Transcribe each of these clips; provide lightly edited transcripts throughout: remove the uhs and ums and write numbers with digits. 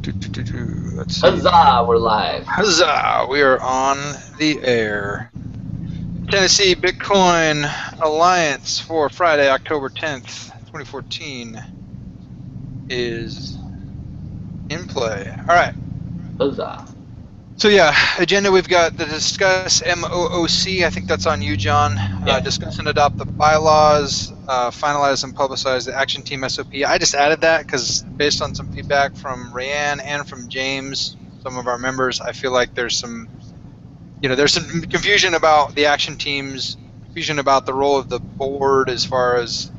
Let's see. Huzzah, we're live. Huzzah! We are on the air. Tennessee Bitcoin Alliance for Friday, October 10th, 2014 is in play. All right. Huzzah. So yeah, agenda, we've got the discuss MOOC. I think that's on you, John. Yeah. Discuss and adopt the bylaws, finalize and publicize the action team SOP. I just added that because based on some feedback from Rayanne and from James, some of our members, I feel like there's some confusion about the action teams, confusion about the role of the board as far as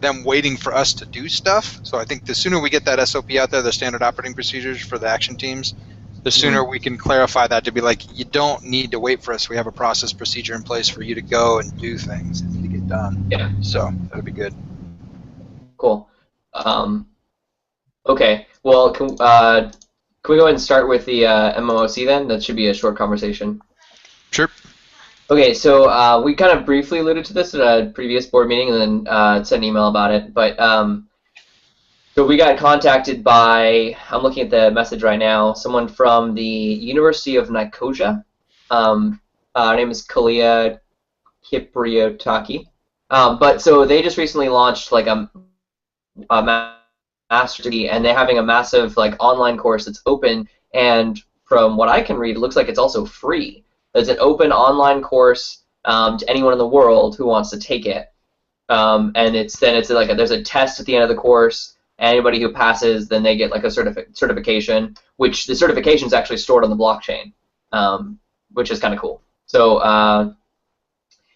them waiting for us to do stuff. So I think the sooner we get that SOP out there, the standard operating procedures for the action teams, the sooner we can clarify that to be like, you don't need to wait for us. We have a process procedure in place for you to go and do things that need to get done. Yeah. So that would be good. Cool. Okay. Well, can we go ahead and start with the MOOC then? That should be a short conversation. Sure. Okay, so we kind of briefly alluded to this at a previous board meeting and then sent an email about it. But so we got contacted by, I'm looking at the message right now, someone from the University of Nicosia. Her name is Kalia Kipriotaki. But so they just recently launched like a master's degree, and they're having a massive like online course that's open, and from what I can read, it looks like it's also free. It's an open online course to anyone in the world who wants to take it, and there's a test at the end of the course. Anybody who passes, then they get like a certification, which the certification is actually stored on the blockchain, which is kind of cool. So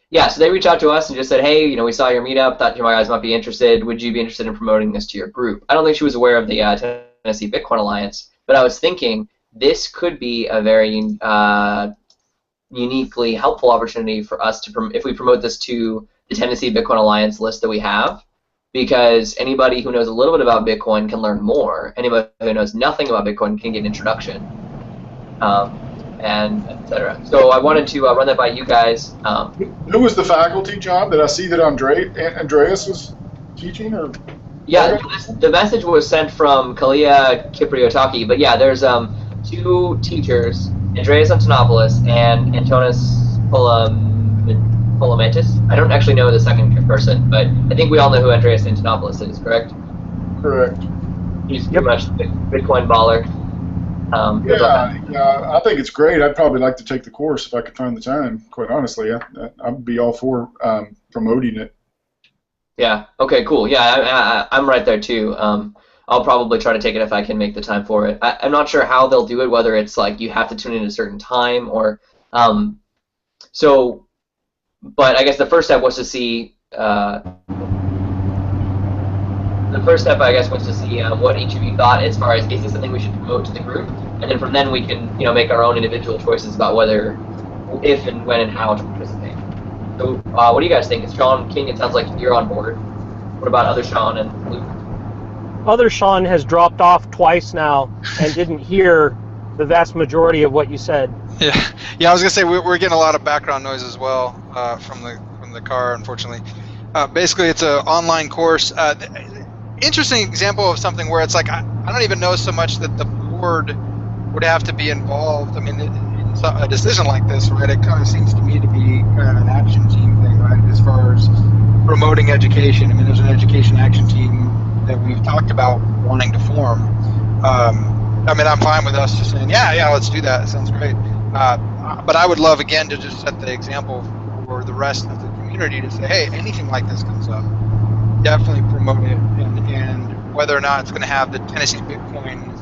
yeah, so they reached out to us and just said, hey, we saw your meetup, thought you guys might be interested. Would you be interested in promoting this to your group? I don't think she was aware of the Tennessee Bitcoin Alliance, but I was thinking this could be a very uniquely helpful opportunity for us to, if we promote this to the Tennessee Bitcoin Alliance list that we have, because anybody who knows a little bit about Bitcoin can learn more. Anybody who knows nothing about Bitcoin can get an introduction, and etc. So I wanted to run that by you guys. Who was the faculty, John? Did I see that Andreas was teaching? Or yeah, the message was sent from Kalia Kipriotaki, but yeah, there's two teachers, Andreas Antonopoulos and Antonis Polamentis. I don't actually know the second person, but I think we all know who Andreas Antonopoulos is, correct? Correct. He's pretty much the Bitcoin baller. Yeah, I think it's great. I'd probably like to take the course if I could find the time, quite honestly. I'd be all for promoting it. Yeah, okay, cool. Yeah, I'm right there too. I'll probably try to take it if I can make the time for it. I'm not sure how they'll do it, whether it's like you have to tune in at a certain time or but I guess the first step was to see what each of you thought as far as is this something we should promote to the group, and then from then we can make our own individual choices about whether, if and when and how to participate. So what do you guys think? It's Sean King. It sounds like you're on board. What about other Sean and Luke? Other Sean has dropped off twice now and didn't hear the vast majority of what you said. Yeah. I was gonna say we're getting a lot of background noise as well from the car, unfortunately. Basically, it's an online course. Interesting example of something where it's like I don't even know so much that the board would have to be involved. I mean, in a decision like this, right? It kind of seems to me to be kind of an action team thing, right? As far as promoting education, I mean, there's an education action team that we've talked about wanting to form. I mean, I'm fine with us just saying, yeah, let's do that. It sounds great. But I would love, again, to just set the example for the rest of the community to say, hey, anything like this comes up, definitely promote it. And whether or not it's going to have the Tennessee Bitcoin,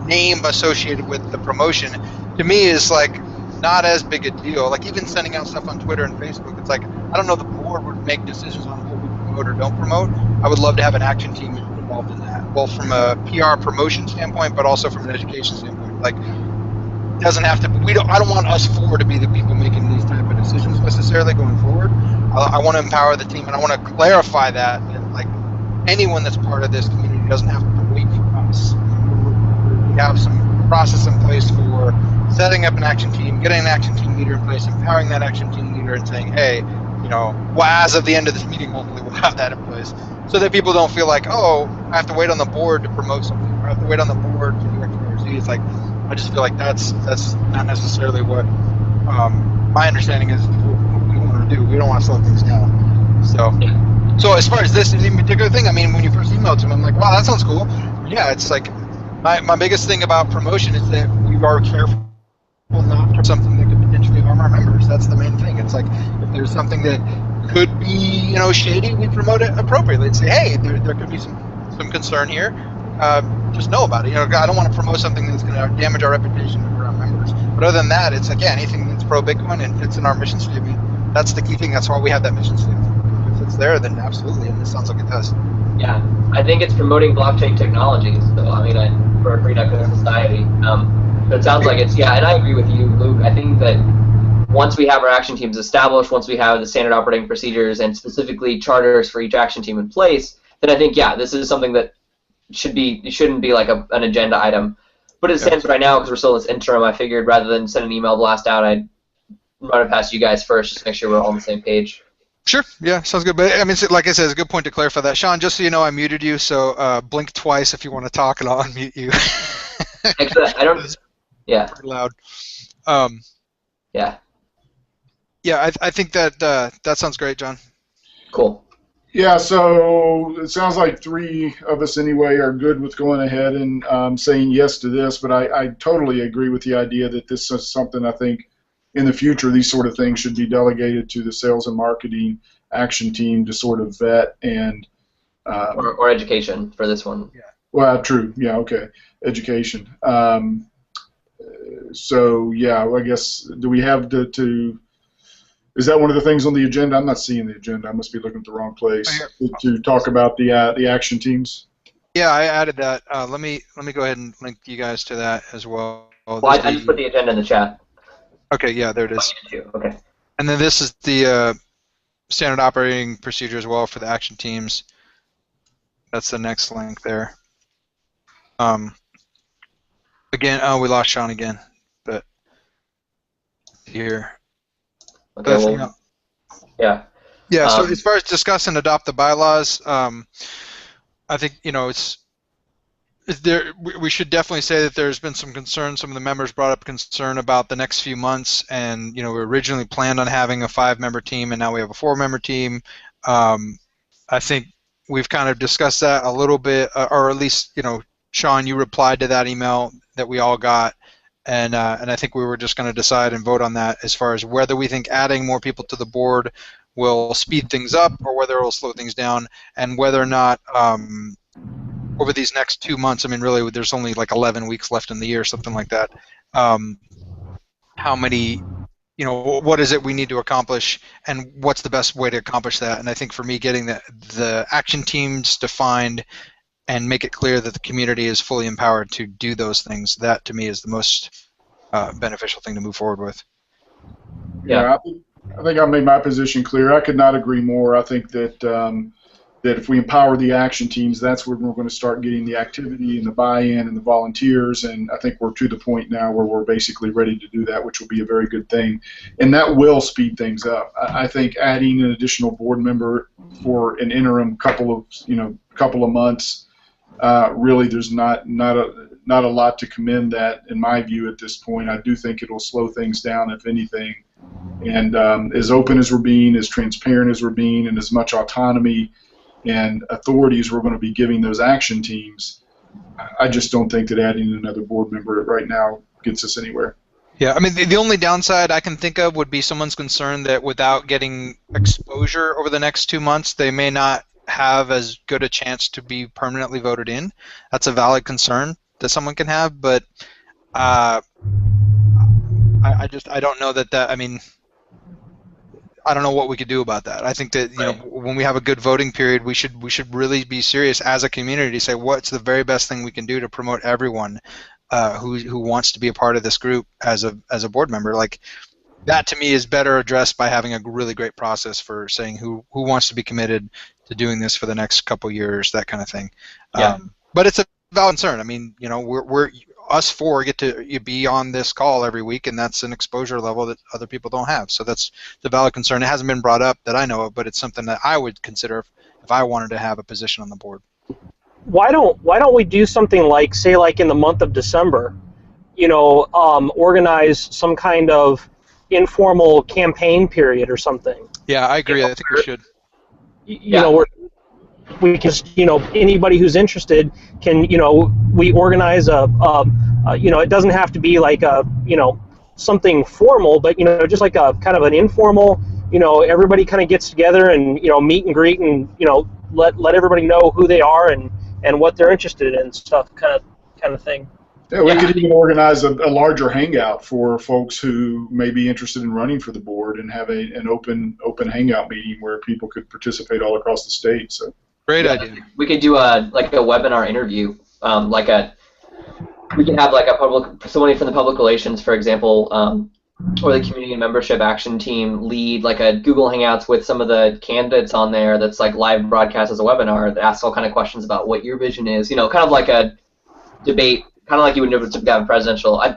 name associated with the promotion, to me is like not as big a deal. Like even sending out stuff on Twitter and Facebook, it's like I don't know the board would make decisions on what we promote or don't promote. I would love to have an action team involved in that, both from a PR promotion standpoint, but also from an education standpoint. Like, it doesn't have to. I don't want us four to be the people making these type of decisions necessarily going forward. I want to empower the team, and I want to clarify that like anyone that's part of this community doesn't have to wait for us. We have some process in place for setting up an action team, getting an action team leader in place, empowering that action team leader, and saying, hey, well, as of the end of this meeting, hopefully we'll have that in place, so that people don't feel like, oh, I have to wait on the board to promote something. or have to wait on the board to do X, Y, or Z. It's like I just feel like that's not necessarily what my understanding is what we want to do. We don't want to slow things down. So as far as this in particular thing, I mean, when you first emailed to me, I'm like, wow, that sounds cool. Yeah, it's like my biggest thing about promotion is that we are careful not to something that could potentially harm our members. That's the main thing. It's like if there's something that could be, shady, we promote it appropriately and say, hey, there could be some concern here. Just know about it. I don't want to promote something that's going to damage our reputation for our members. But other than that, it's like, yeah, anything that's pro Bitcoin and fits in our mission statement. That's the key thing. That's why we have that mission statement. If it's there, then absolutely, and this sounds like it does. Yeah, I think it's promoting blockchain technologies. So for a free economic society. So it sounds like it's, yeah, and I agree with you, Luke. I think that once we have our action teams established, once we have the standard operating procedures and specifically charters for each action team in place, then I think, yeah, this is something that shouldn't be like an agenda item. But it stands right now, because we're still in this interim, I figured rather than send an email blast out, I'd run it past you guys first, just to make sure we're all on the same page. Sure. Yeah, sounds good. But I mean, like I said, it's a good point to clarify that. Sean, just so you know, I muted you, so blink twice if you want to talk, and I'll unmute you. Actually, I don't. Yeah. Pretty loud. Yeah. Yeah, I think that sounds great, John. Cool. Yeah, so it sounds like three of us anyway are good with going ahead and saying yes to this, but I totally agree with the idea that this is something I think in the future these sort of things should be delegated to the sales and marketing action team to sort of vet and or education for this one. Yeah. Well, true. Yeah, okay. Education. So yeah, I guess do we have to is that one of the things on the agenda? I'm not seeing the agenda. I must be looking at the wrong place. To talk about the action teams. Yeah, I added that. Let me go ahead and link you guys to that as well. Well, I just put the agenda in the chat. Okay, yeah, there it is. Okay. And then this is the standard operating procedure as well for the action teams. That's the next link there. Again, we lost Sean again, but here. Okay, well, yeah. Yeah, so as far as discuss and adopt the bylaws, I think, we should definitely say that there's been some concern. Some of the members brought up concern about the next few months, and we originally planned on having a 5-member team, and now we have a 4-member team. I think we've kind of discussed that a little bit, or at least, Sean, you replied to that email that we all got, and I think we were just going to decide and vote on that as far as whether we think adding more people to the board will speed things up or whether it will slow things down, and whether or not over these next 2 months, I mean, really, there's only like 11 weeks left in the year, something like that. How many, what is it we need to accomplish, and what's the best way to accomplish that? And I think for me, getting the action teams defined and make it clear that the community is fully empowered to do those things, that to me is the most beneficial thing to move forward with. Yeah, I think I made my position clear. I could not agree more. I think that that if we empower the action teams, that's where we're going to start getting the activity and the buy-in and the volunteers, and I think we're to the point now where we're basically ready to do that, which will be a very good thing, and that will speed things up. I think adding an additional board member for an interim couple of months, really there's not a lot to commend that in my view at this point. I do think it'll slow things down, if anything, and as open as we're being, as transparent as we're being, and as much autonomy and authorities we're going to be giving those action teams, I just don't think that adding another board member right now gets us anywhere. Yeah, I mean, the only downside I can think of would be someone's concern that without getting exposure over the next 2 months, they may not have as good a chance to be permanently voted in. That's a valid concern that someone can have, but I don't know that, I mean, I don't know what we could do about that. I think that when we have a good voting period, we should really be serious as a community to say what's the very best thing we can do to promote everyone who wants to be a part of this group as a board member. Like that to me is better addressed by having a really great process for saying who wants to be committed to doing this for the next couple years, that kind of thing. Yeah. But it's a valid concern. I mean, we're us four get to be on this call every week, and that's an exposure level that other people don't have. So that's the valid concern. It hasn't been brought up that I know of, but it's something that I would consider if I wanted to have a position on the board. why don't we do something like, say, like in the month of December, organize some kind of informal campaign period or something. Yeah, I agree. I think we should. Where we can, anybody who's interested can, we organize it doesn't have to be like something formal, but, just like a kind of an informal, everybody kind of gets together and, meet and greet and, let everybody know who they are and what they're interested in, stuff kind of thing. Yeah, we could even organize a larger hangout for folks who may be interested in running for the board and have an open hangout meeting where people could participate all across the state. So great idea. We could do a webinar interview, we can have like somebody from the public relations, for example, or the community and membership action team lead like a Google Hangouts with some of the candidates on there that's like live broadcast as a webinar that asks all kind of questions about what your vision is, kind of like a debate, kind of like you would never have a presidential. I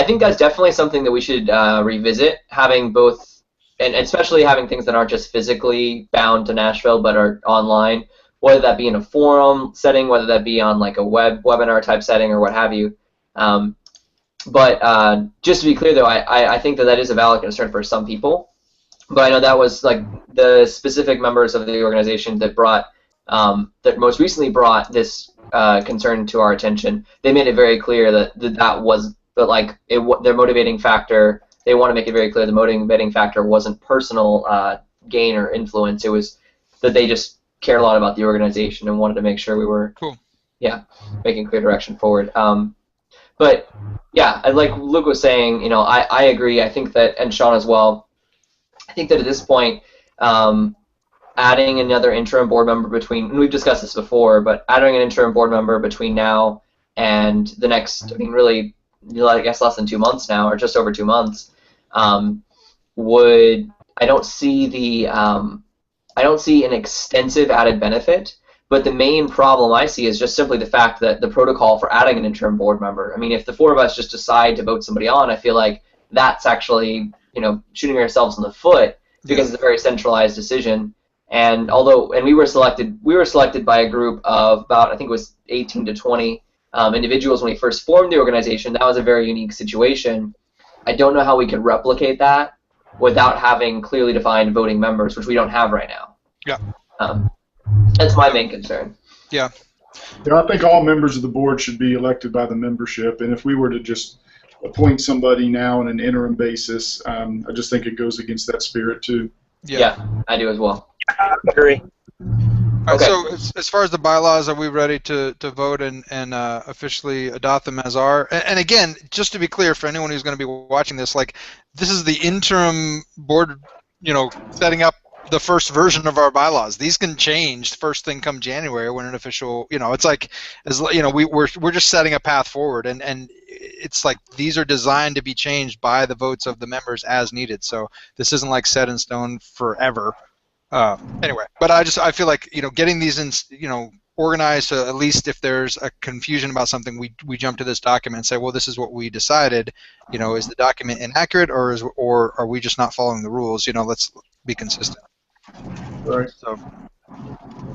think that's definitely something that we should revisit, having both, and especially having things that aren't just physically bound to Nashville but are online, whether that be in a forum setting, whether that be on like a webinar type setting or what have you. But just to be clear, though, I think that is a valid concern for some people. But I know that was like the specific members of the organization that that most recently brought this concern to our attention. They made it very clear that was their motivating factor. They want to make it very clear the motivating factor wasn't personal gain or influence. It was that they just cared a lot about the organization and wanted to make sure we were making clear direction forward. But yeah, like Luke was saying, I agree. I think that, and Sean as well, I think that at this point, adding another interim board member and we've discussed this before, but adding an interim board member between now and the next, really, I guess less than 2 months now, or just over 2 months, I don't see an extensive added benefit. But the main problem I see is just simply the fact that the protocol for adding an interim board member. I mean, if the four of us just decide to vote somebody on, I feel like that's actually, shooting ourselves in the foot because it's a very centralized decision. And we were selected by a group of about, I think it was 18 to 20 individuals when we first formed the organization. That was a very unique situation. I don't know how we could replicate that without having clearly defined voting members, which we don't have right now. Yeah. That's my main concern. Yeah. I think all members of the board should be elected by the membership, and if we were to just appoint somebody now on an interim basis, I just think it goes against that spirit too. Yeah, I do as well. I agree. All right, so as far as the bylaws, are we ready to vote and officially adopt them as are? And again, just to be clear for anyone who's going to be watching this, this is the interim board, setting up the first version of our bylaws. These can change first thing come January when an official, it's like, we're just setting a path forward, and it's like these are designed to be changed by the votes of the members as needed. So this isn't like set in stone forever. Anyway, but I feel like getting these in organized, so at least if there's a confusion about something, we jump to this document and say, well, this is what we decided. Is the document inaccurate, or are we just not following the rules? Let's be consistent. Right. So,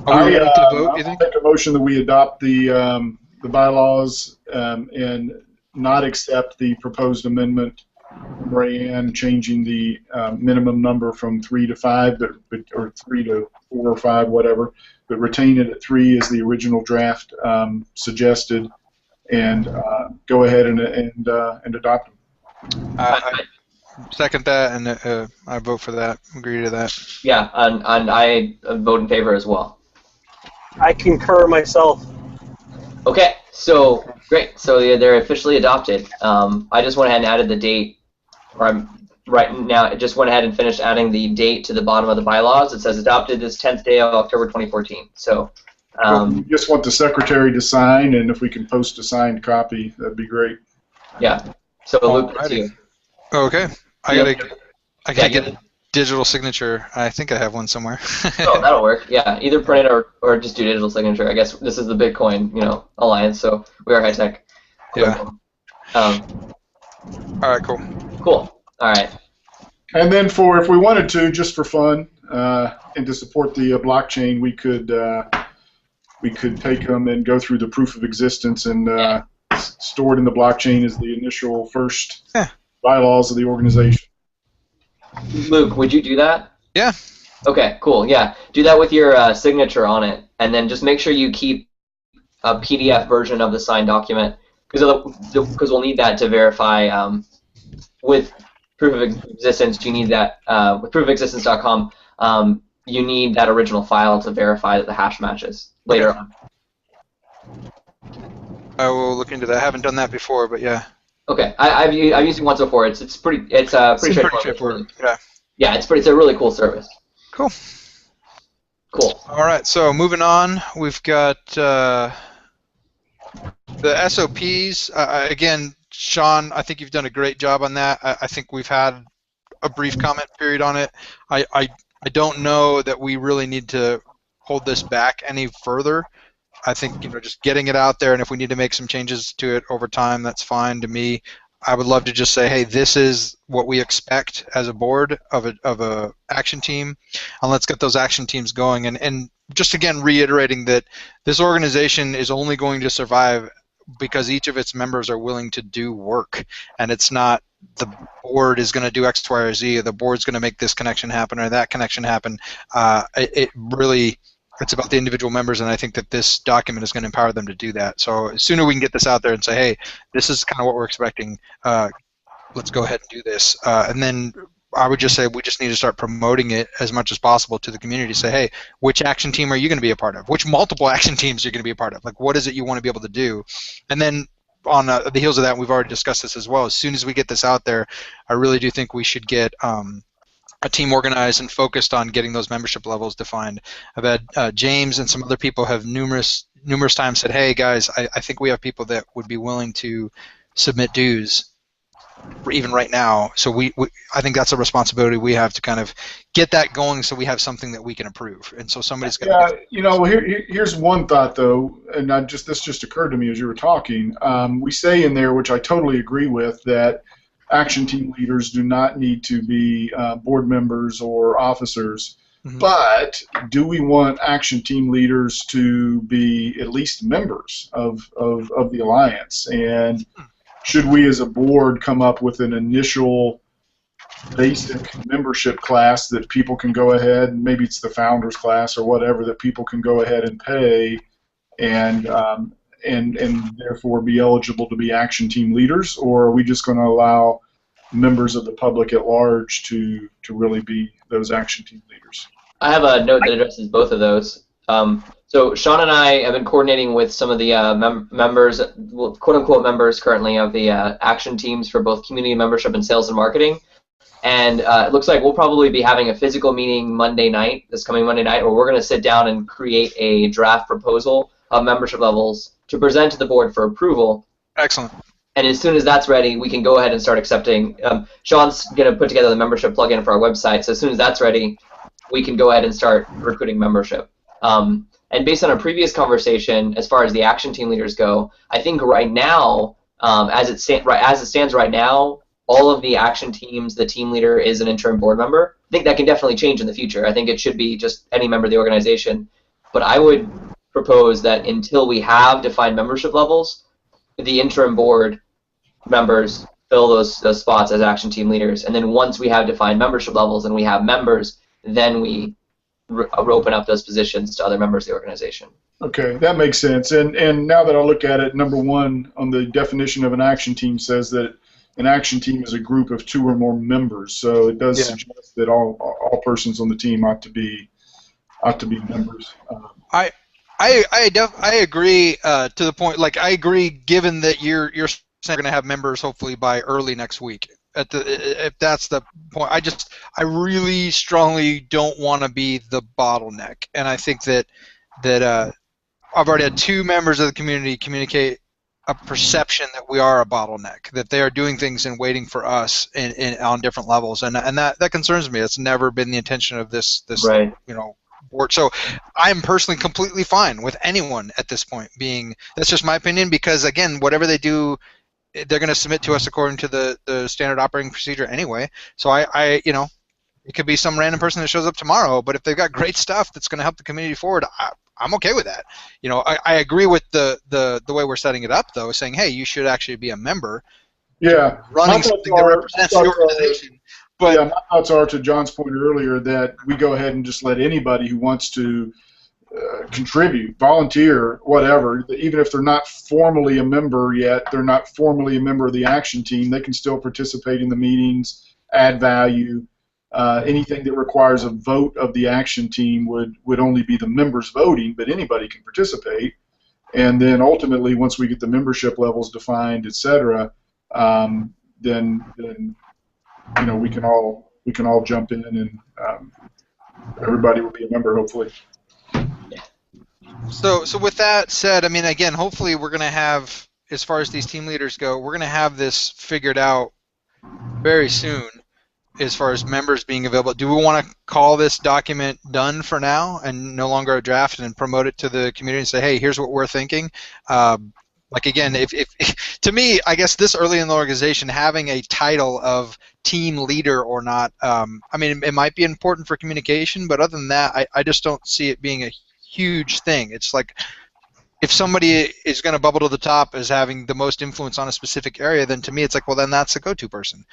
are we ready to vote? You think? I'll make a motion that we adopt the bylaws and not accept the proposed amendment from Rayanne, changing the minimum number from 3 to 5, or 3 to 4 or 5, whatever, but retain it at 3 as the original draft suggested, and go ahead and adopt them. I second that, and I vote for that. Agree to that. Yeah, and I vote in favor as well. I concur myself. Okay, so great. So they're officially adopted. I just went ahead and added the date, or I'm right now. I just went ahead and finished adding the date to the bottom of the bylaws. It says adopted this 10th day of October 2014. So. We just want the secretary to sign, and if we can post a signed copy, that'd be great. Yeah. So Luke, it's you. Okay. I gotta get a digital signature. I think I have one somewhere. Oh, that'll work. Yeah, either print it or just do digital signature. I guess this is the Bitcoin, alliance, so we are high tech. Yeah. All right. Cool. Cool. All right. And then if we wanted to, just for fun, and to support the blockchain, we could we could take them and go through the proof of existence and store it in the blockchain as the initial first bylaws of the organization. Luke, would you do that? Yeah. Okay, cool. Yeah, do that with your signature on it, and then just make sure you keep a PDF version of the signed document, because we'll need that to verify with proof of existence. You need that with proofofexistence.com. You need that original file to verify that the hash matches later on. I will look into that. I haven't done that before, but yeah. Okay, I've used it once before. It's pretty straightforward. Yeah. Yeah, it's a really cool service. Cool. Cool. All right, so moving on, we've got the SOPs. Again, Sean, I think you've done a great job on that. I think we've had a brief comment period on it. I don't know that we really need to hold this back any further. I think just getting it out there, and if we need to make some changes to it over time, that's fine to me. I would love to just say, hey, this is what we expect as a board of a action team, and let's get those action teams going. And just again reiterating that this organization is only going to survive because each of its members are willing to do work, and it's not the board is going to do X, Y, or Z, or the board's going to make this connection happen or that connection happen. It's about the individual members, and I think that this document is going to empower them to do that. So the sooner we can get this out there and say, hey, this is kind of what we're expecting, let's go ahead and do this. And then I would just say we just need to start promoting it as much as possible to the community. Say, hey, which action team are you going to be a part of? Which multiple action teams are you going to be a part of? Like, what is it you want to be able to do? And then on the heels of that, we've already discussed this as well, as soon as we get this out there, I really do think we should get a team organized and focused on getting those membership levels defined. I've had James and some other people have numerous times said, hey guys, I think we have people that would be willing to submit dues even right now. So I think that's a responsibility we have to kind of get that going so we have something that we can approve. And so somebody's got to here's one thought though, and this just occurred to me as you were talking. We say in there, which I totally agree with, that action team leaders do not need to be board members or officers. Mm-hmm. But do we want action team leaders to be at least members of the Alliance? And should we as a board come up with an initial basic membership class that people can go ahead, maybe it's the founders class or whatever, that people can go ahead and pay and therefore be eligible to be action team leaders? Or are we just going to allow members of the public at large to really be those action team leaders? I have a note that addresses both of those. So Sean and I have been coordinating with some of the members, quote-unquote members currently, of the action teams for both community membership and sales and marketing. And it looks like we'll probably be having a physical meeting this coming Monday night, where we're going to sit down and create a draft proposal of membership levels to present to the board for approval. Excellent. And as soon as that's ready, we can go ahead and start accepting. Sean's going to put together the membership plugin for our website, so as soon as that's ready, we can go ahead and start recruiting membership. And based on a previous conversation, as far as the action team leaders go, I think right now, as it stands right now, all of the action teams, the team leader is an interim board member. I think that can definitely change in the future. I think it should be just any member of the organization. But I would propose that until we have defined membership levels, the interim board members fill those spots as action team leaders. And then once we have defined membership levels and we have members, then we open up those positions to other members of the organization. Okay, that makes sense. And now that I look at it, number one on the definition of an action team says that an action team is a group of 2 or more members. So it does suggest that all persons on the team ought to be members. I agree to the point. Like, I agree, given that you're going to have members hopefully by early next week. If that's the point, I really strongly don't want to be the bottleneck, and I think that I've already had 2 members of the community communicate a perception that we are a bottleneck, that they are doing things and waiting for us on different levels, and that concerns me. It's never been the intention of this right. Board. So I'm personally completely fine with anyone at this point being. That's just my opinion, because again, whatever they do, they're going to submit to us according to the standard operating procedure anyway. So I It could be some random person that shows up tomorrow, but if they've got great stuff that's going to help the community forward, I'm okay with that. You know, I agree with the way we're setting it up, though, saying, hey, you should actually be a member. Yeah, running something that represents the organization. But yeah, my thoughts are, to John's point earlier, that we go ahead and just let anybody who wants to contribute, volunteer, whatever, even if they're not formally a member yet, they're not formally a member of the action team, they can still participate in the meetings, add value. Anything that requires a vote of the action team would only be the members voting, but anybody can participate. And then ultimately, once we get the membership levels defined, etc., then you know, we can all jump in, and everybody will be a member, hopefully. So with that said, I mean, again, hopefully we're going to have, as far as these team leaders go, we're going to have this figured out very soon as far as members being available. Do we want to call this document done for now and no longer a draft, and promote it to the community and say, hey, here's what we're thinking? Like, again, if to me, I guess this early in the organization, having a title of team leader or not, I mean, it might be important for communication, but other than that, I just don't see it being a huge thing. It's like, if somebody is going to bubble to the top as having the most influence on a specific area, then to me it's like, well, then that's a go-to person.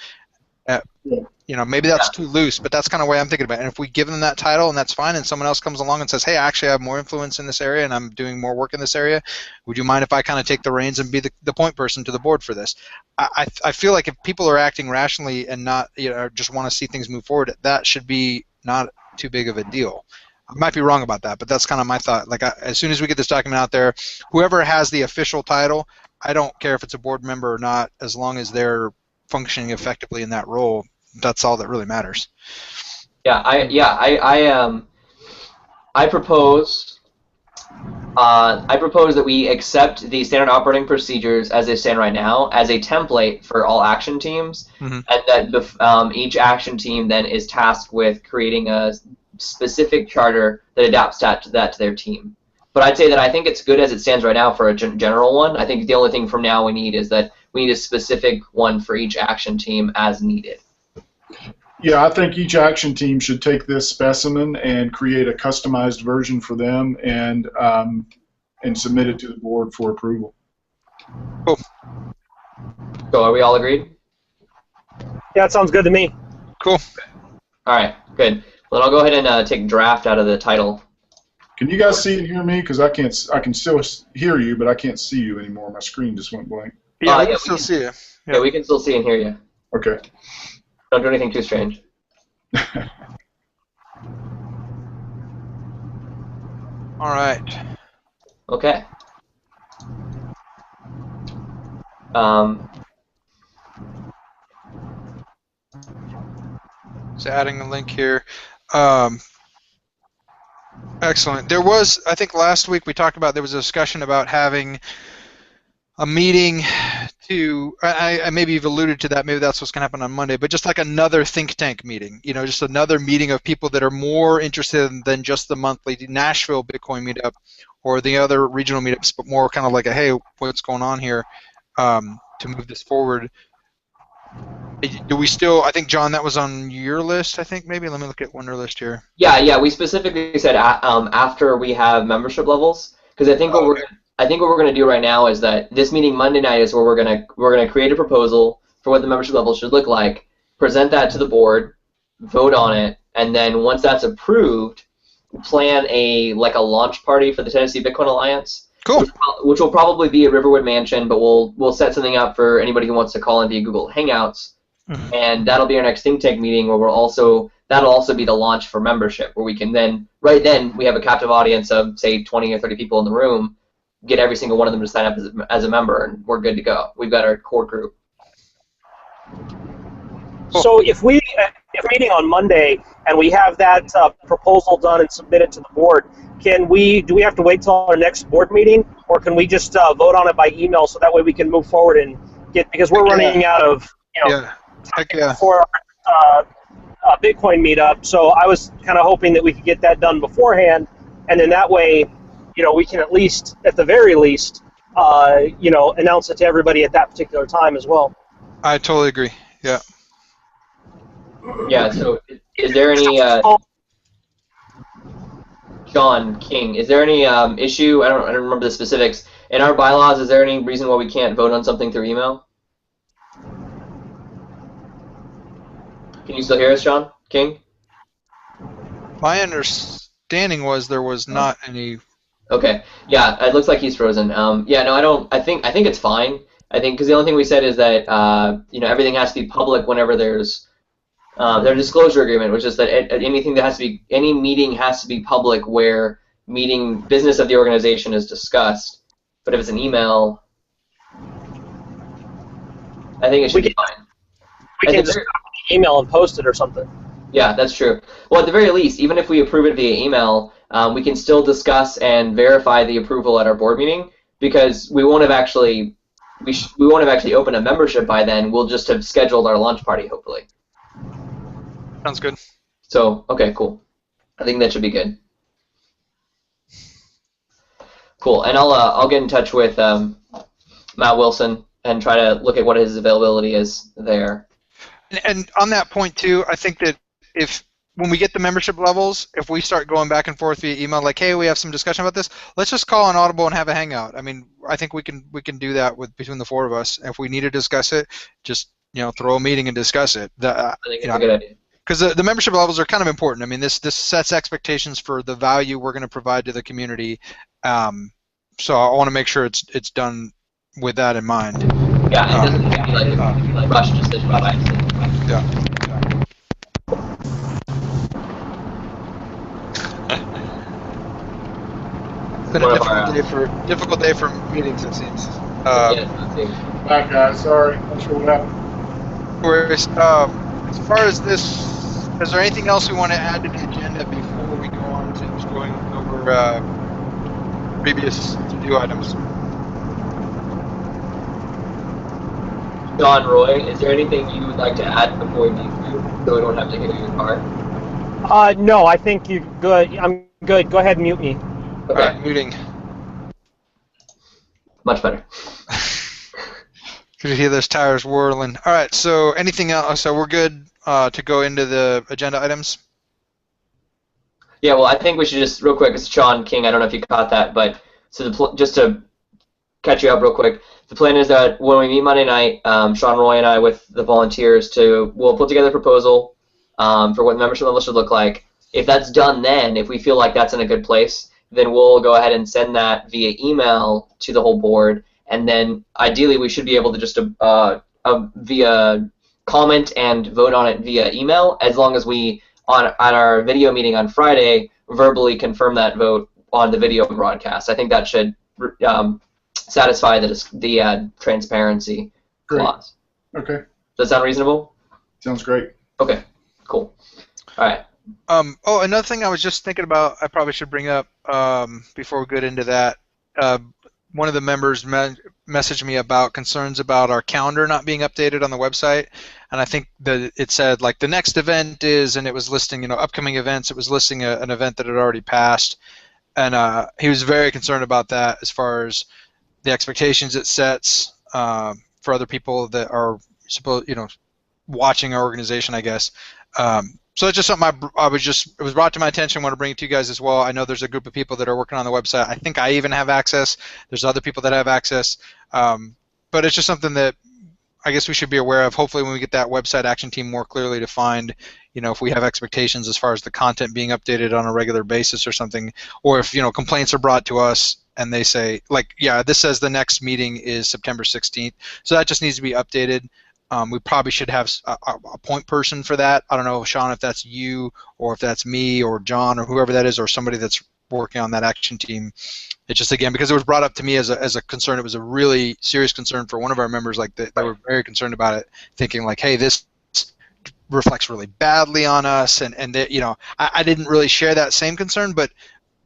You know, maybe that's too loose, but that's kind of the way I'm thinking about it. And if we give them that title, and that's fine, and someone else comes along and says, hey, actually I have more influence in this area and I'm doing more work in this area, would you mind if I kind of take the reins and be the point person to the board for this? I feel like if people are acting rationally and not, you know, just want to see things move forward, that should be not too big of a deal. I might be wrong about that, but that's kind of my thought. Like, as soon as we get this document out there, whoever has the official title, I don't care if it's a board member or not, as long as they're functioning effectively in that role. That's all that really matters. I propose that we accept the standard operating procedures as they stand right now as a template for all action teams, and that each action team then is tasked with creating a specific charter that adapts that to their team. But I'd say that I think it's good as it stands right now for a general one. I think the only thing from now we need is that we need a specific one for each action team as needed. Yeah, I think each action team should take this specimen and create a customized version for them and submit it to the board for approval. Cool. So are we all agreed? Yeah, it sounds good to me. Cool. All right, good. Well, then I'll go ahead and take draft out of the title. Can you guys see and hear me? Because I can still hear you, but I can't see you anymore. My screen just went blank. Yeah, we can still see you. Yeah, we can still see and hear you. Okay. Don't do anything too strange. All right. Okay. So adding a link here. Excellent. There was, I think last week we talked about, there was a discussion about having a meeting to, I maybe you've alluded to that, maybe that's what's going to happen on Monday, but just like another think tank meeting, you know, just another meeting of people that are more interested than just the monthly Nashville Bitcoin meetup or the other regional meetups, but more kind of like a, hey, what's going on here, to move this forward. Do we still, I think, John, that was on your list, I think, maybe? Let me look at one of your list here. Yeah, we specifically said after we have membership levels, because I think what we're going to do right now is that this meeting Monday night is where we're going to create a proposal for what the membership level should look like, present that to the board, vote on it, and then once that's approved, plan a launch party for the Tennessee Bitcoin Alliance. Cool. Which will probably be at Riverwood Mansion, but we'll set something up for anybody who wants to call in via Google Hangouts, and that'll be our next think tank meeting where that'll also be the launch for membership, where we can then we have a captive audience of say 20 or 30 people in the room, get every single one of them to sign up as a member, and we're good to go. We've got our core group. So if meeting on Monday and we have that proposal done and submitted to the board, do we have to wait till our next board meeting, or can we just vote on it by email so that way we can move forward and because we're running out of time for our Bitcoin meetup. So I was kind of hoping that we could get that done beforehand, and then that way, we can at least, at the very least, announce it to everybody at that particular time as well. I totally agree. Yeah. Yeah. So is there any John King? Is there any issue? I don't remember the specifics in our bylaws. Is there any reason why we can't vote on something through email? Can you still hear us, John King? My understanding was there was not any. Okay. Yeah, it looks like he's frozen. Yeah, no, I don't. I think it's fine. I think because the only thing we said is that everything has to be public whenever there's their disclosure agreement, which is that anything that has to be any meeting has to be public where business of the organization is discussed. But if it's an email, I think it should be fine. We can just email and post it or something. Yeah, that's true. Well, at the very least, even if we approve it via email, we can still discuss and verify the approval at our board meeting because we won't have actually opened a membership by then. We'll just have scheduled our launch party, hopefully. Sounds good. So, okay, cool. I think that should be good. Cool, and I'll get in touch with Matt Wilson and try to look at what his availability is there. And on that point too, I think that when we get the membership levels, if we start going back and forth via email, like, hey, we have some discussion about this, let's just call an audible and have a hangout. I mean, I think we can do that between the four of us. If we need to discuss it, just throw a meeting and discuss it. I think it's a good idea. Because the membership levels are kind of important. I mean, this sets expectations for the value we're going to provide to the community. So I want to make sure it's done with that in mind. Yeah, it doesn't have to be like a rush decision by accident. Yeah. It's been a difficult day for meetings, it seems. Back, guys. Sorry, not sure what happened. As far as this, is there anything else we want to add to the agenda before we go on to just going over previous to-do items? John, Roy, is there anything you would like to add before we move through so we don't have to hear your car? No, I think you're good. I'm good. Go ahead and mute me. Okay. All right, muting. Much better. Could you hear those tires whirling? All right, so anything else? So we're good to go into the agenda items? Yeah, well, I think we should just, real quick, it's Sean King, I don't know if you caught that, but so just to catch you up real quick, the plan is that when we meet Monday night, Sean, Roy, and I with the volunteers we'll put together a proposal for what the membership level should look like. If that's done then, if we feel like that's in a good place, then we'll go ahead and send that via email to the whole board, and then ideally we should be able to just via comment and vote on it via email, as long as we, on our video meeting on Friday, verbally confirm that vote on the video broadcast. I think that should satisfy the transparency clause. Okay. Does that sound reasonable? Sounds great. Okay, cool. All right. Oh, another thing I was just thinking about, I probably should bring up before we get into that. One of the members messaged me about concerns about our calendar not being updated on the website, and I think that it said like the next event is, and it was listing upcoming events. It was listing an event that had already passed, and he was very concerned about that as far as the expectations it sets for other people that are watching our organization, I guess. So it's just something it was brought to my attention. I want to bring it to you guys as well. I know there's a group of people that are working on the website. I think I even have access. There's other people that have access. But it's just something that I guess we should be aware of. Hopefully when we get that website action team more clearly defined, if we have expectations as far as the content being updated on a regular basis or something, or if, complaints are brought to us and they say, like, yeah, this says the next meeting is September 16th. So that just needs to be updated. We probably should have a point person for that. I don't know, Sean, if that's you or if that's me or John or whoever that is, or somebody that's working on that action team. It's just, again, because it was brought up to me as a concern. It was a really serious concern for one of our members. Like they were very concerned about it, thinking like, hey, this reflects really badly on us. And that, I didn't really share that same concern, but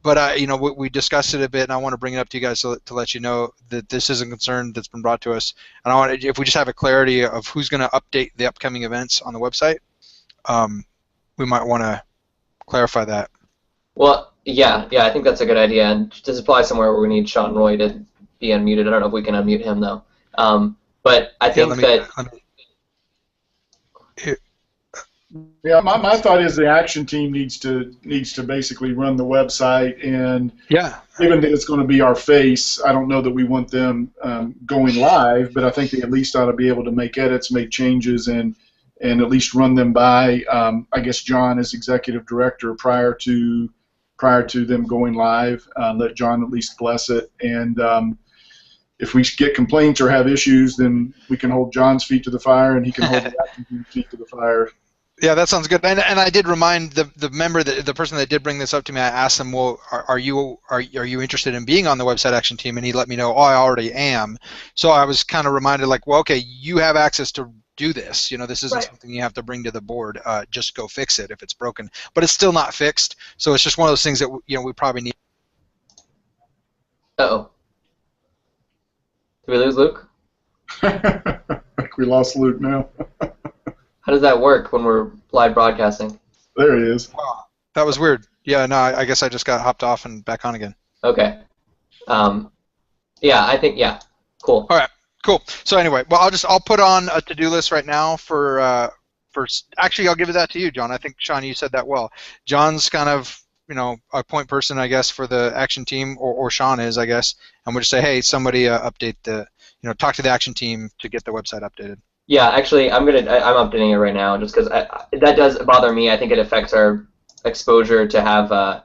we discussed it a bit, and I want to bring it up to you guys to let you know that this is a concern that's been brought to us. And if we just have a clarity of who's going to update the upcoming events on the website, we might want to clarify that. Well, yeah, I think that's a good idea. And this applies somewhere where we need Sean Roy to be unmuted. I don't know if we can unmute him though. But I think Yeah, my thought is the action team needs to basically run the website, and given that it's going to be our face, I don't know that we want them going live, but I think they at least ought to be able to make edits, make changes, and at least run them by, I guess, John as executive director prior to them going live. Let John at least bless it, and if we get complaints or have issues, then we can hold John's feet to the fire, and he can hold the action team's feet to the fire. Yeah, that sounds good. And I did remind the person that did bring this up to me. I asked him, well, are you interested in being on the website action team? And he let me know, I already am. So I was kind of reminded, like, well, okay, you have access to do this. This isn't something you have to bring to the board. Just go fix it if it's broken. But it's still not fixed. So it's just one of those things that we probably need. Uh-oh. Did we lose Luke? I think we lost Luke now. How does that work when we're live broadcasting? There he is. Wow, that was weird. Yeah, no, I guess I just got hopped off and back on again. Okay. Yeah, I think, yeah. Cool. All right, cool. So anyway, well, I'll put on a to-do list right now for actually, I'll give that to you, John. I think, Sean, you said that well. John's kind of, a point person, I guess, for the action team, or Sean is, I guess, and we'll just say, hey, somebody update talk to the action team to get the website updated. Yeah, actually, I'm updating it right now just because that does bother me. I think it affects our exposure to have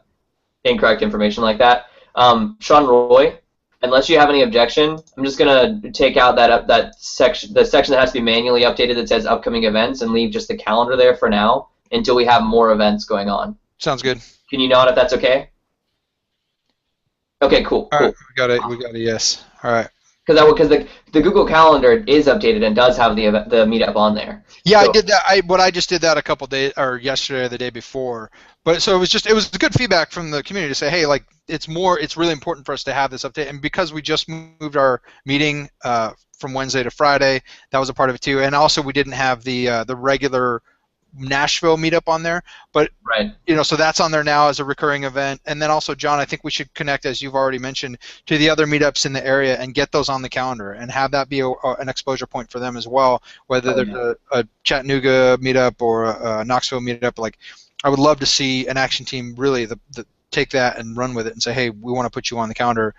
incorrect information like that. Sean Roy, unless you have any objection, I'm just gonna take out the section that has to be manually updated that says upcoming events and leave just the calendar there for now until we have more events going on. Sounds good. Can you nod if that's okay? Okay, cool. All right, we got a yes. All right. Because the Google Calendar is updated and does have the meetup on there. Yeah, so. I did that. I just did that a couple days, or yesterday or the day before. But so it was good feedback from the community to say, hey, like it's really important for us to have this update, and because we just moved our meeting from Wednesday to Friday, that was a part of it too. And also we didn't have the regular Nashville meetup on there, but so that's on there now as a recurring event. And then also, John, I think we should connect, as you've already mentioned, to the other meetups in the area and get those on the calendar and have that be an exposure point for them as well, whether there's a Chattanooga meetup or a Knoxville meetup. Like, I would love to see an action team really take that and run with it and say, hey, we want to put you on the calendar,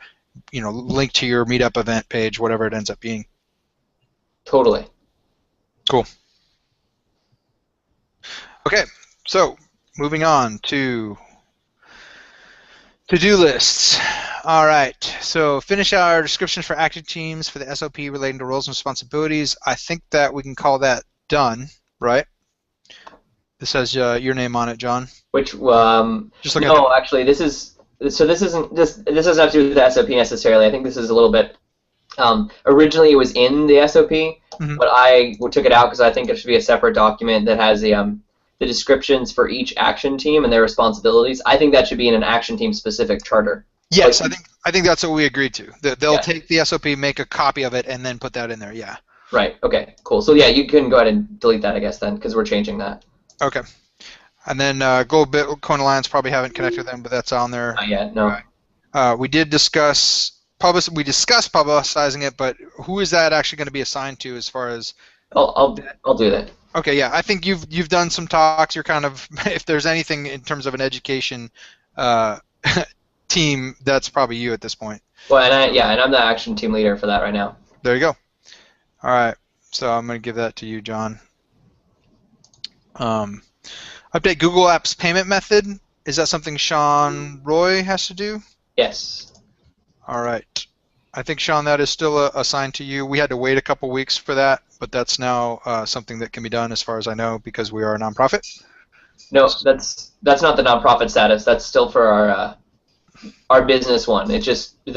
link to your meetup event page, whatever it ends up being. Totally. Cool. Okay, so moving on to to-do lists. All right, so finish our descriptions for action teams for the SOP relating to roles and responsibilities. I think that we can call that done, right? This has your name on it, John. Which actually, this doesn't have to do with the SOP necessarily. I think this is a little bit. Originally, it was in the SOP, but I took it out because I think it should be a separate document that has the descriptions for each action team and their responsibilities. I think that should be in an action team specific charter. Yes, I think that's what we agreed to. They'll take the SOP, make a copy of it, and then put that in there. Yeah. Right. Okay. Cool. So yeah, you can go ahead and delete that, I guess, then, because we're changing that. Okay. And then Global Bitcoin Alliance, probably haven't connected with them, but that's on there. Not yet. No. We did discuss publicizing it, but who is that actually going to be assigned to as far as? I'll do that. Okay, yeah, I think you've done some talks. You're kind of, if there's anything in terms of an education team, that's probably you at this point. Well, and I'm the action team leader for that right now. There you go. All right, so I'm going to give that to you, John. Update Google Apps payment method. Is that something Sean Roy has to do? Yes. All right. I think, Sean, that is still assigned to you. We had to wait a couple weeks for that, but that's now something that can be done as far as I know because we are a nonprofit. No, that's not the nonprofit status. That's still for our business one. It's just he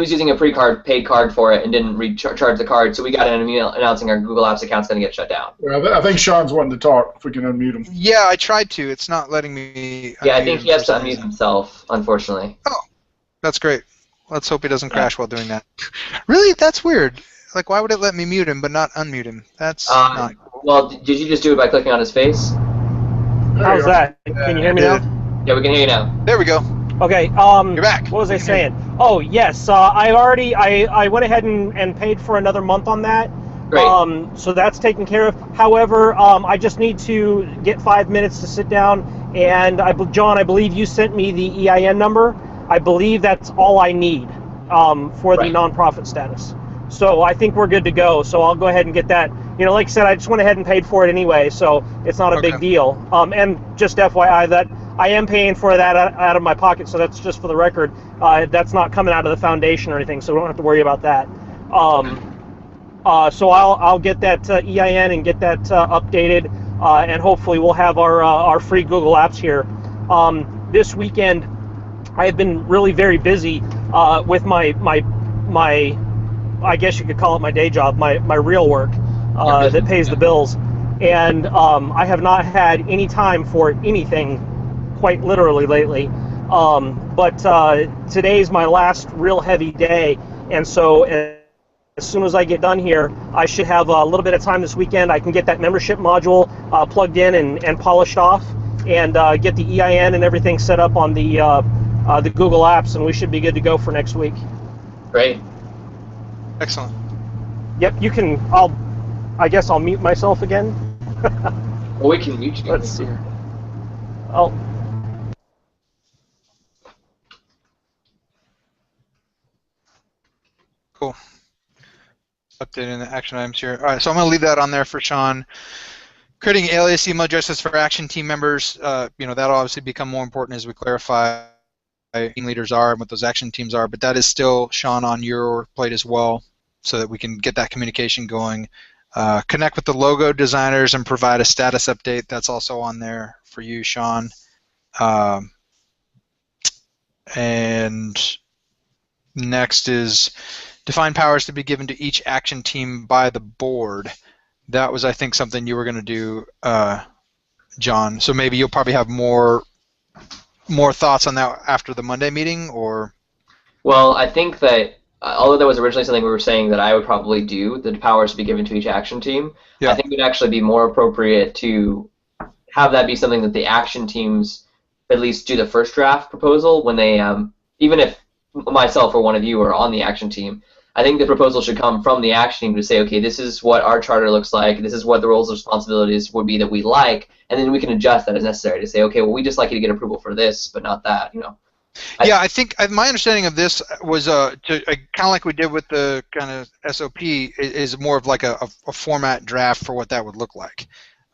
was using a paid card for it and didn't recharge the card, so we got an email announcing our Google Apps account's going to get shut down. Well, I think Sean's wanting to talk. If we can unmute him. Yeah, I tried to. It's not letting me. Yeah, I think he has to unmute himself, unfortunately. Oh, that's great. Let's hope he doesn't crash while doing that. Really? That's weird. Like, why would it let me mute him but not unmute him? That's not cool. Well, did you just do it by clicking on his face? How's that? Can you hear me now? Yeah, we can hear you now. There we go. Okay. You're back. What was I saying? Oh, yes. I went ahead and paid for another month on that. Great. So that's taken care of. However, I just need to get 5 minutes to sit down, and John, I believe you sent me the EIN number. I believe that's all I need for the nonprofit status. So I think we're good to go. So I'll go ahead and get that. Like I said, I just went ahead and paid for it anyway, so it's not a big deal. And just FYI, that I am paying for that out of my pocket, so that's just for the record. That's not coming out of the foundation or anything, so we don't have to worry about that. So I'll get that EIN and get that updated, and hopefully we'll have our free Google Apps here. This weekend, I have been really very busy with my I guess you could call it my day job, my real work that pays the bills, and I have not had any time for anything, quite literally lately. But today's my last real heavy day, and so as soon as I get done here, I should have a little bit of time this weekend. I can get that membership module plugged in and polished off, and get the EIN and everything set up on the Google Apps, and we should be good to go for next week. Great. Excellent. Yep, you can. I guess I'll mute myself again. Well, we can mute you. Let's see here. Oh. Cool. Updating the action items here. All right, so I'm going to leave that on there for Sean. Creating alias email addresses for action team members. That'll obviously become more important as we clarify who team leaders are and what those action teams are, but that is still, Sean, on your plate as well, so that we can get that communication going. Connect with the logo designers and provide a status update. That's also on there for you, Sean. And next is define powers to be given to each action team by the board. That was, I think, something you were going to do, John. So maybe you'll probably have more thoughts on that after the Monday meeting, or? Well, I think that although that was originally something we were saying that I would probably do, the powers to be given to each action team, I think it would actually be more appropriate to have that be something that the action teams at least do the first draft proposal when they, even if myself or one of you are on the action team, I think the proposal should come from the action team to say, okay, this is what our charter looks like, this is what the roles and responsibilities would be that we like, and then we can adjust that as necessary to say, okay, well, we just like you to get approval for this, but not that, I think my understanding of this was kind of like we did with the kind of SOP is more of like a format draft for what that would look like.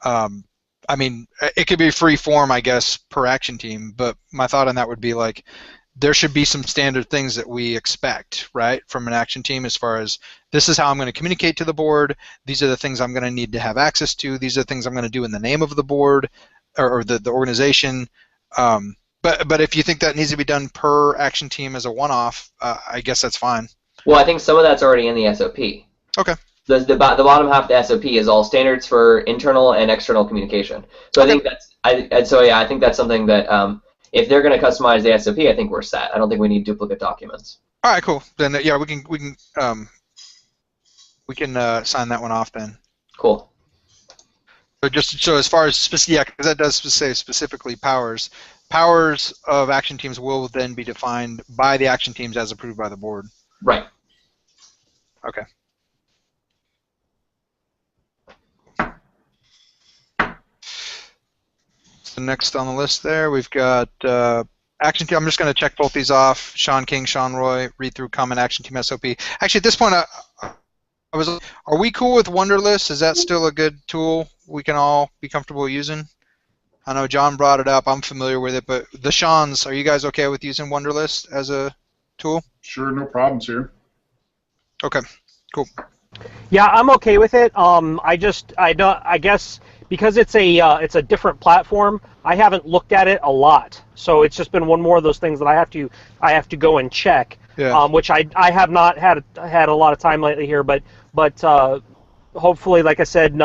I mean, it could be free form, I guess, per action team, but my thought on that would be like, there should be some standard things that we expect, right, from an action team as far as this is how I'm going to communicate to the board, these are the things I'm going to need to have access to, these are the things I'm going to do in the name of the board or the organization. But if you think that needs to be done per action team as a one-off, I guess that's fine. Well, I think some of that's already in the SOP. Okay. The bottom half of the SOP is all standards for internal and external communication. So I think I think that's something that if they're going to customize the SOP, I think we're set. I don't think we need duplicate documents. All right, cool. Then we can sign that one off then. Cool. But just so as far as because that does say specifically powers of action teams will then be defined by the action teams as approved by the board. Right. Okay. So next on the list there, we've got action team. I'm just going to check both these off. Sean King, Sean Roy, read through common action team SOP. Actually, at this point, are we cool with Wunderlist? Is that still a good tool we can all be comfortable using? I know John brought it up. I'm familiar with it, but the Seans, are you guys okay with using Wunderlist as a tool? Sure, no problems here. Okay, cool. Yeah, I'm okay with it. I guess because it's a different platform, I haven't looked at it a lot. So it's just been one more of those things that I have to go and check. Yeah. Which I have not had a lot of time lately here, but hopefully, like I said,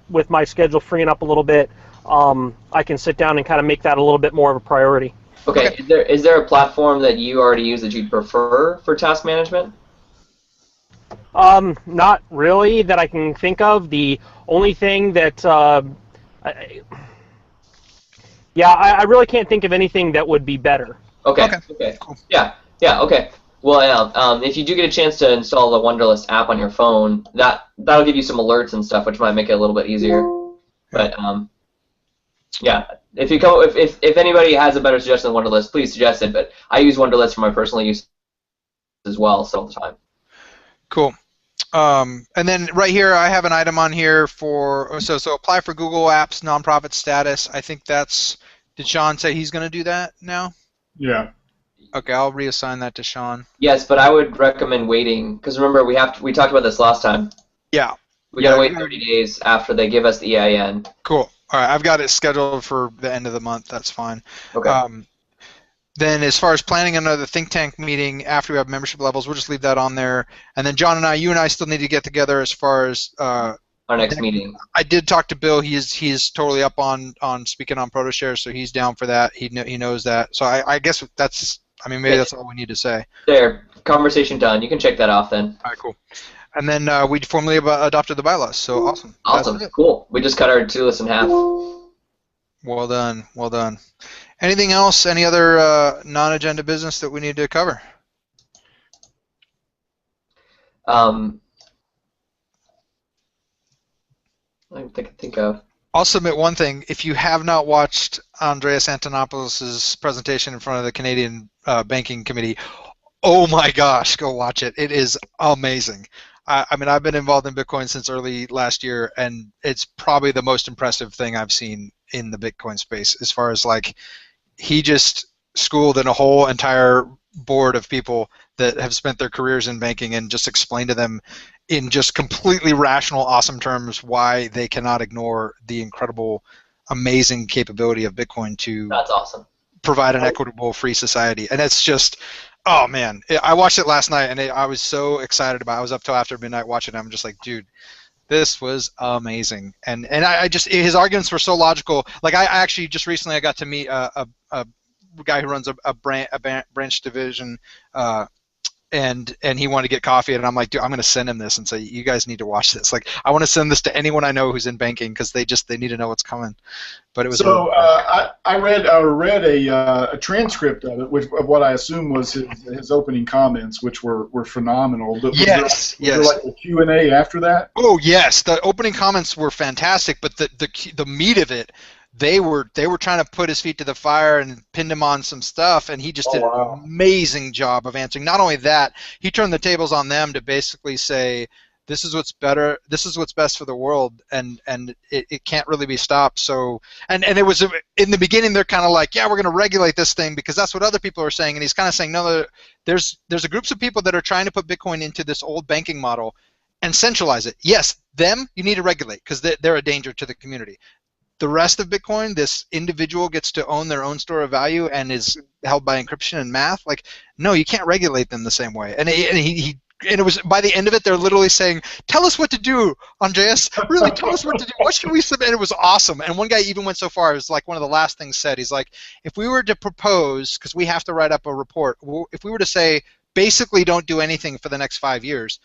with my schedule freeing up a little bit, I can sit down and kind of make that a little bit more of a priority. Okay. Is there a platform that you already use that you'd prefer for task management? Not really that I can think of. The only thing that, I really can't think of anything that would be better. Okay. Cool. Yeah. Okay. Well, yeah. If you do get a chance to install the Wunderlist app on your phone, that'll give you some alerts and stuff, which might make it a little bit easier. But yeah, if anybody has a better suggestion than Wunderlist, please suggest it. But I use Wunderlist for my personal use as well, so all the time. Cool. And then right here, I have an item on here for so apply for Google Apps nonprofit status. I think that's. Did Sean say he's going to do that now? Yeah. Okay, I'll reassign that to Sean. Yes, but I would recommend waiting because remember we talked about this last time. Yeah. We gotta wait 30 days after they give us the EIN. Cool. All right, I've got it scheduled for the end of the month. That's fine. Okay. Then as far as planning another think tank meeting after we have membership levels, we'll just leave that on there. And then John and you and I still need to get together as far as our next meeting. I did talk to Bill. He's totally up on speaking on ProtoShare, so he's down for that. He knows that. So I guess that's. I mean, maybe that's all we need to say. There, conversation done. You can check that off then. All right, cool. And then we formally adopted the bylaws. So awesome. Awesome. Cool. We just cut our to-do list in half. Well done. Well done. Anything else? Any other non-agenda business that we need to cover? I think of. I'll submit one thing. If you have not watched Andreas Antonopoulos' presentation in front of the Canadian Banking Committee, oh my gosh, go watch it. It is amazing. I mean, I've been involved in Bitcoin since early last year, and it's probably the most impressive thing I've seen in the Bitcoin space as far as, like, he just schooled in a whole entire board of people that have spent their careers in banking and just explained to them in just completely rational, awesome terms why they cannot ignore the incredible, amazing capability of Bitcoin to That's awesome. provide an equitable, free society. And it's just, oh man, I watched it last night and I was so excited about it. I was up till after midnight watching it. I'm just like, dude, this was amazing. And I just, his arguments were so logical. Like I actually just recently I got to meet a guy who runs a branch division, and he wanted to get coffee, and I'm like, dude, I'm going to send him this and say, you guys need to watch this. Like, I want to send this to anyone I know who's in banking because they need to know what's coming. But it was so I read a transcript of it, of what I assume was his opening comments, which were phenomenal. But was there like a Q&A after that? Oh yes, the opening comments were fantastic, but the meat of it. They were trying to put his feet to the fire and pinned him on some stuff, and he just did an amazing job of answering. Not only that, he turned the tables on them to basically say, this is what's better, this is what's best for the world, and it can't really be stopped. So and it was in the beginning they're kind of like, yeah, we're going to regulate this thing because that's what other people are saying, and he's kind of saying, no, there's a groups of people that are trying to put Bitcoin into this old banking model and centralize it. Yes, them you need to regulate because they're a danger to the community. The rest of Bitcoin, this individual gets to own their own store of value and is held by encryption and math. Like, no, you can't regulate them the same way. And it was by the end of it, they're literally saying, "Tell us what to do, Andreas. Really, tell us what to do. What should we submit?" And it was awesome. And one guy even went so far as like one of the last things said. He's like, "If we were to propose, because we have to write up a report, if we were to say basically don't do anything for the next 5 years."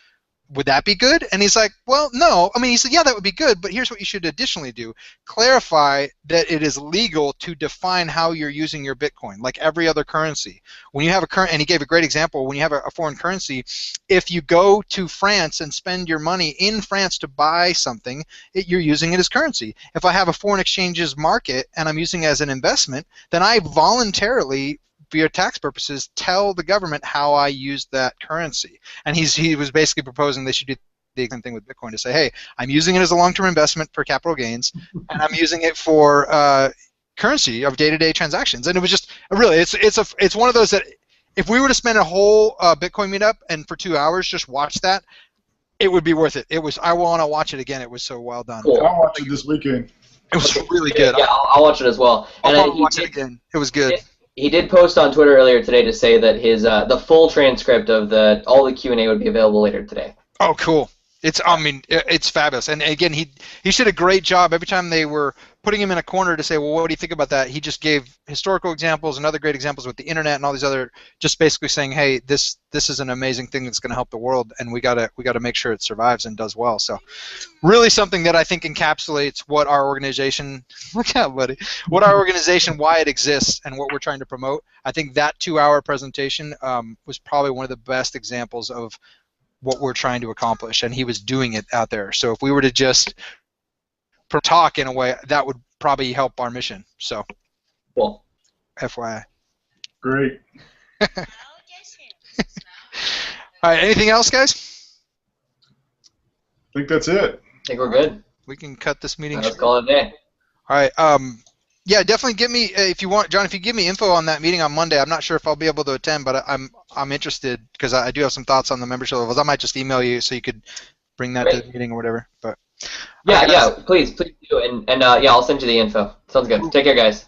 Would that be good? And he's like, well, no. I mean, he said, yeah, that would be good, but here's what you should additionally do. Clarify that it is legal to define how you're using your Bitcoin, like every other currency. When you have a and he gave a great example, when you have a foreign currency, if you go to France and spend your money in France to buy something, you're using it as currency. If I have a foreign exchanges market and I'm using it as an investment, then I voluntarily, for your tax purposes, tell the government how I use that currency. And he was basically proposing they should do the same thing with Bitcoin to say, hey, I'm using it as a long-term investment for capital gains, and I'm using it for currency of day-to-day transactions. And it was just really, it's one of those that if we were to spend a whole Bitcoin meetup and for 2 hours just watch that, it would be worth it. I want to watch it again. It was so well done. Cool. I'll watch it this weekend. It was really good. Yeah, I'll watch it as well. I'll watch it again. It was good. He did post on Twitter earlier today to say that his the full transcript of all the Q&A would be available later today. Oh, cool. I mean, it's fabulous. And again, he did a great job. Every time they were putting him in a corner to say, well, what do you think about that? He just gave historical examples and other great examples with the internet and all these other, just basically saying, hey, this is an amazing thing that's going to help the world, and we gotta make sure it survives and does well. So, really something that I think encapsulates what our organization, look out, buddy, what our organization, why it exists, and what we're trying to promote. I think that 2-hour presentation was probably one of the best examples of what we're trying to accomplish, and he was doing it out there. So if we were to just talk in a way, that would probably help our mission. So, cool. FYI. Great. All right. Anything else, guys? I think that's it. I think we're good. We can cut this meeting. Let's call it a day. All right. Yeah, definitely give me if you want, John. If you give me info on that meeting on Monday, I'm not sure if I'll be able to attend, but I'm interested because I do have some thoughts on the membership levels. I might just email you so you could bring that to the meeting or whatever. But yeah, please do, and yeah, I'll send you the info. Sounds good. Take care, guys.